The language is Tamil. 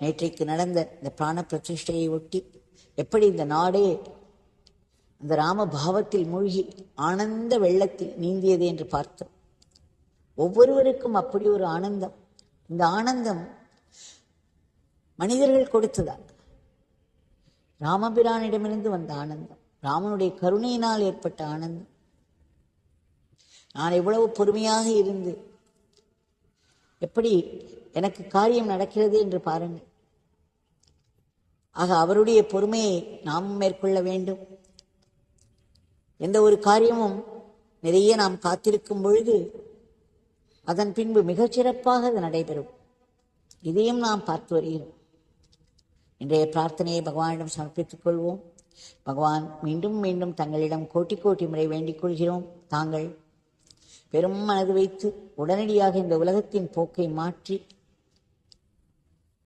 நேற்றைக்கு நடந்த இந்த பிராண பிரதிஷ்டையை ஒட்டி எப்படி இந்த நாடே அந்த ராம பாவத்தில் மூழ்கி ஆனந்த வெள்ளத்தில் நீந்தியது என்று பார்த்தோம். ஒவ்வொருவருக்கும் அப்படி ஒரு ஆனந்தம். இந்த ஆனந்தம் மனிதர்கள் கொடுத்ததா? ராமபிரானிடமிருந்து வந்த ஆனந்தம், ராமனுடைய கருணையினால் ஏற்பட்ட ஆனந்தம். நான் எவ்வளவு பொறுமையாக இருந்து எப்படி எனக்கு காரியம் நடக்கிறது என்று பாருங்கள். ஆக அவருடைய பொறுமையை நாம் மேற்கொள்ள வேண்டும். எந்த ஒரு காரியமும் நிறைய நாம் காத்திருக்கும் பொழுது அதன் பின்பு மிகச்சிறப்பாக அது நடைபெறும். இதையும் நாம் பார்த்து வருகிறோம். இன்றைய பிரார்த்தனையை பகவானிடம் சமர்ப்பித்துக் கொள்வோம். பகவான் மீண்டும் மீண்டும் தங்களிடம் கோட்டி கோட்டி முறை வேண்டிக் கொள்கிறோம். தாங்கள் பெரும் மனது வைத்து உடனடியாக இந்த உலகத்தின் போக்கை மாற்றி